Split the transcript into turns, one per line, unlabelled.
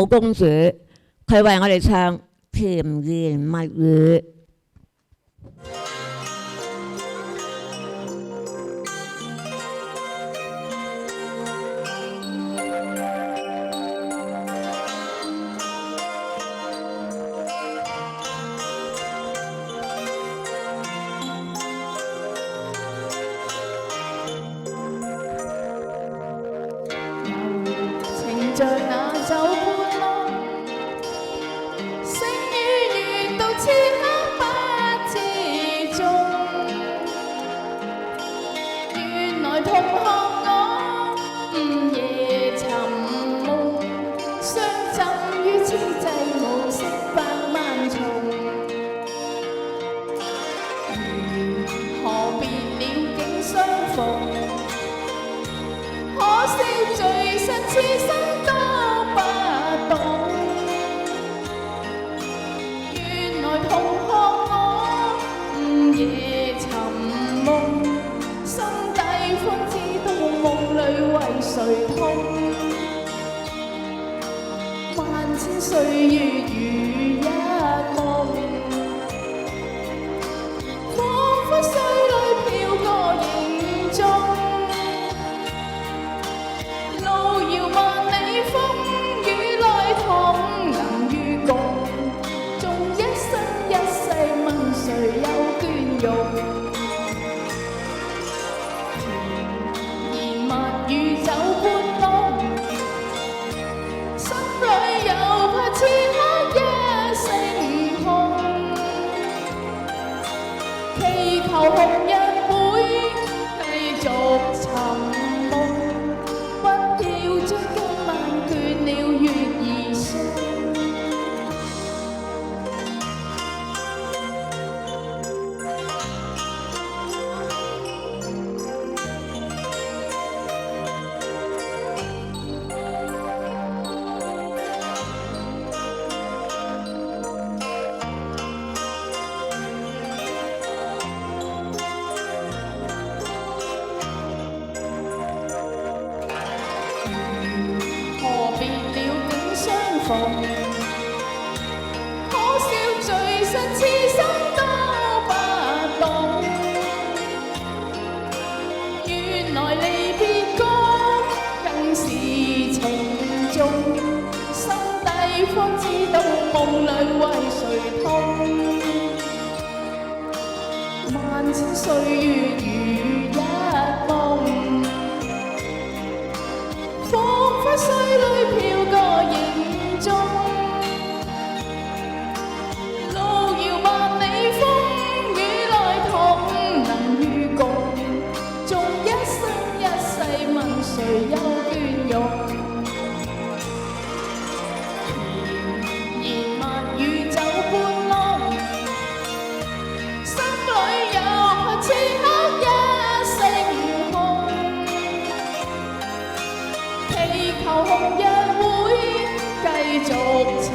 好公主，佢為我哋唱甜言蜜語。
情像那酒般浪，星與月到此刻不知終。原來同學我午夜尋夢，相枕於此際無色百萬重。如何別了竟相逢？可惜最新此生都不懂，原來同學我午夜尋夢，心底方知道夢裏為誰痛。萬千歲月如一夢，彷彿水裏飄過影蹤。誰有倦容？甜言蜜語酒般濃，心裏又怕此刻一聲空。祈求紅日會繼續尋夢，不要將今晚倦了月兒送。可笑最新此生都不懂，原來離別歌更是情重，心底方知道夢裏為誰痛。萬千歲月如一夢，彷彿水裏飄過影蹤。路遙萬里，風雨來同能與共，縱一生一世問誰有倦容？甜言蜜語酒般濃，心裏又怕此刻一聲空。祈求紅日會繼續尋